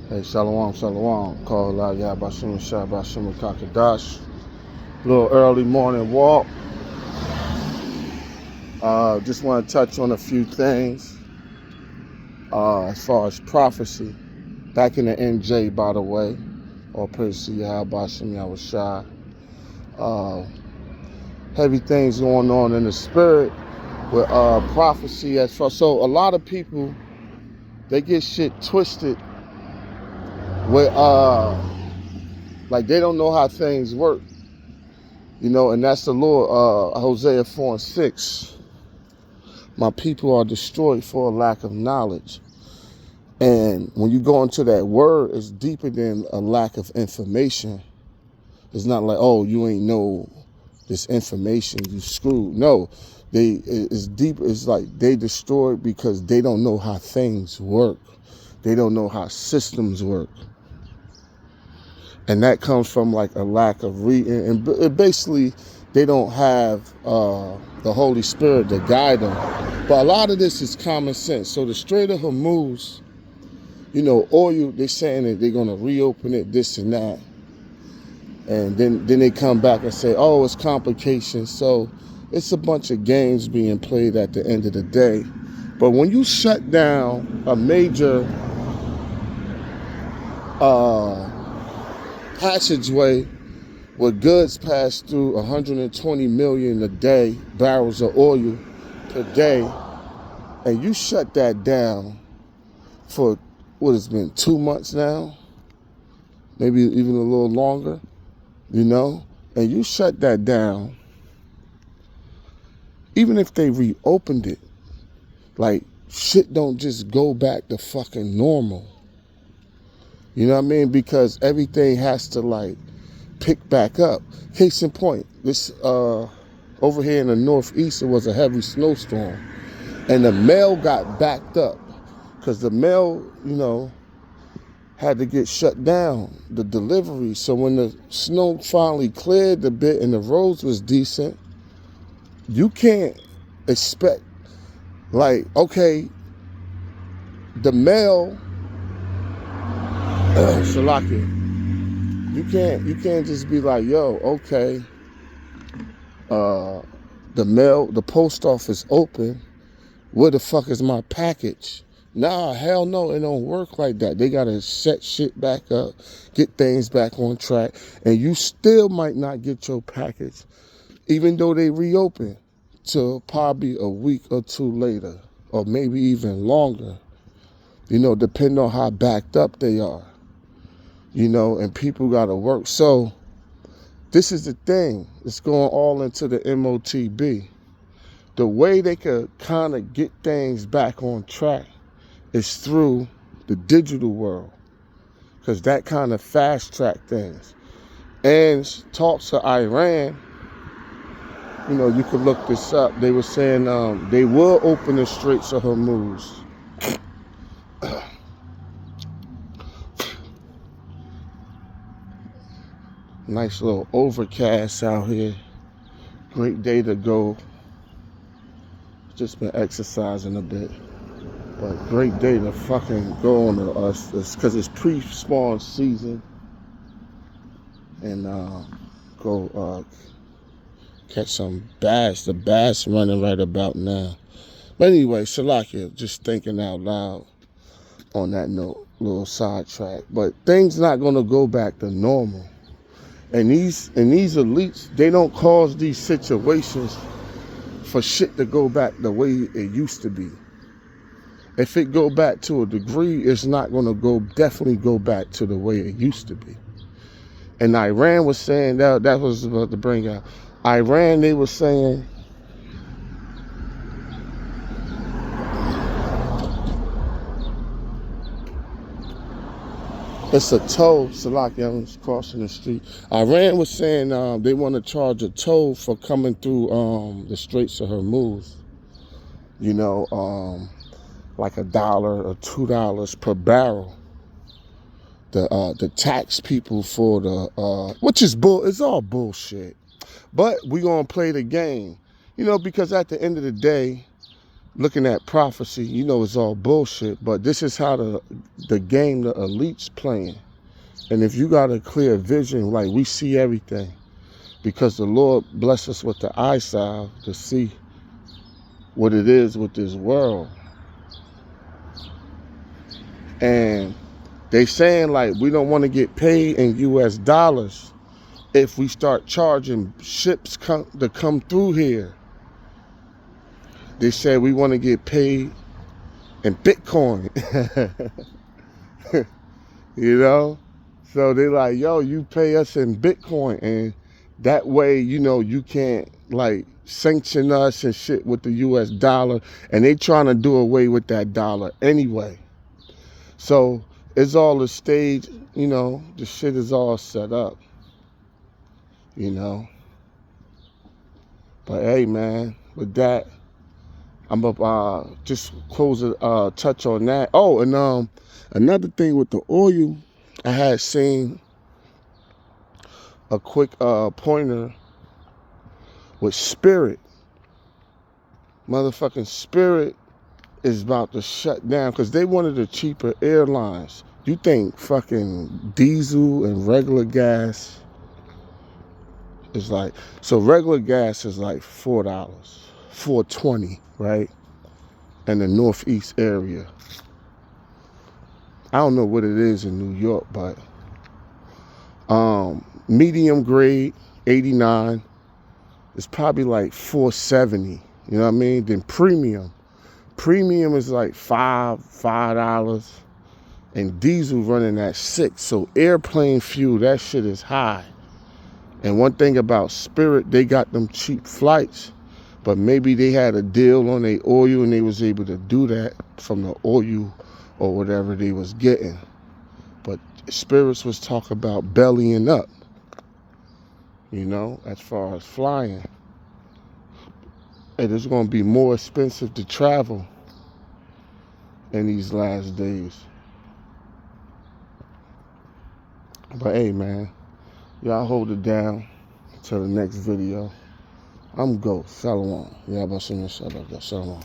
Hey, Shalom, Shalom. Call out Yabashim Shabashim Kakadash. Little early morning walk. Just want to touch on a few things as far as prophecy. Back in the NJ, by the way. All praise to Yabashim Yahushai. Heavy things going on in the spirit with prophecy as far. So a lot of people, they get shit twisted with like they don't know how things work. You know, and that's the Lord, Hosea 4:6. My people are destroyed for a lack of knowledge. And when you go into that word, it's deeper than a lack of information. It's not like, oh, you ain't know this information, you screwed. No, it's deep. It's like they destroyed because they don't know how things work. They don't know how systems work. And that comes from like a lack of reading. And basically, they don't have the Holy Spirit to guide them. But a lot of this is common sense. So the Strait of Hormuz, you know, oil, they're saying that they're going to reopen it, this and that. And then they come back and say, oh, it's complications. So it's a bunch of games being played at the end of the day. But when you shut down a major passageway where goods pass through 120 million a day, barrels of oil per day, and you shut that down for what has been 2 months now, maybe even a little longer, you know, and you shut that down, even if they reopened it, like shit don't just go back to fucking normal. You know what I mean? Because everything has to like pick back up. Case in point, this over here in the Northeast, it was a heavy snowstorm, and the mail got backed up because the mail, you know, had to get shut down, the delivery. So when the snow finally cleared a bit and the roads was decent, you can't expect like, okay, the mail, Shalaki, you can't just be like, yo, okay, the mail, the post office open, where the fuck is my package? Nah, hell no, it don't work like that. They gotta set shit back up, get things back on track, and you still might not get your package, even though they reopen, till probably a week or two later, or maybe even longer, you know, depending on how backed up they are, you know, and people gotta work. So this is the thing, it's going all into the MOTB. The way they could kind of get things back on track is through the digital world, because that kind of fast track things. And talks to Iran, you know, you could look this up. They were saying they will open the Straits of Hormuz. Nice little overcast out here. Great day to go. Just been exercising a bit. But great day to fucking go on us, because it's pre-spawn season. And go catch some bass. The bass running right about now. But anyway, Shalakia, just thinking out loud on that note, little sidetrack. But things not gonna go back to normal. And these elites, they don't cause these situations for shit to go back the way it used to be. If it go back to a degree, it's not gonna definitely go back to the way it used to be. And Iran was saying that was about to bring out. Iran, they were saying it's a toll. Salaki, I was crossing the street. Iran was saying they want to charge a toll for coming through the Straits of Hormuz. You know, like $1 or $2 per barrel. The tax people for the which is it's all bullshit. But we gonna play the game, you know, because at the end of the day, looking at prophecy, you know it's all bullshit, but this is how the game the elite's playing. And if you got a clear vision, like we see everything, because the Lord bless us with the eyesight to see what it is with this world. And they saying like we don't want to get paid in US dollars if we start charging ships to come through here. They said we want to get paid in Bitcoin. You know? So they like, yo, you pay us in Bitcoin, and that way, you know, you can't like sanction us and shit with the US dollar, and they trying to do away with that dollar anyway. So it's all a stage, you know, the shit is all set up, you know. But hey, man, with that, I'm up, just close it, touch on that. Oh, and another thing with the oil, I had seen a quick pointer with Spirit. Motherfucking Spirit is about to shut down because they wanted the cheaper airlines. You think fucking diesel and regular gas is like, so regular gas is like $4, $4.20, right? In the Northeast area. I don't know what it is in New York, but medium grade 89 is probably like $4.70. You know what I mean? Then premium is like $5, and diesel running at $6. So airplane fuel, that shit is high. And one thing about Spirit, they got them cheap flights, but maybe they had a deal on their oil and they was able to do that from the oil or whatever they was getting. But Spirits was talking about bellying up, you know, as far as flying. And it's going to be more expensive to travel in these last days. But hey, man, y'all hold it down until the next video. I'm Ghost. Shalom. Y'all about to sing this. Shalom.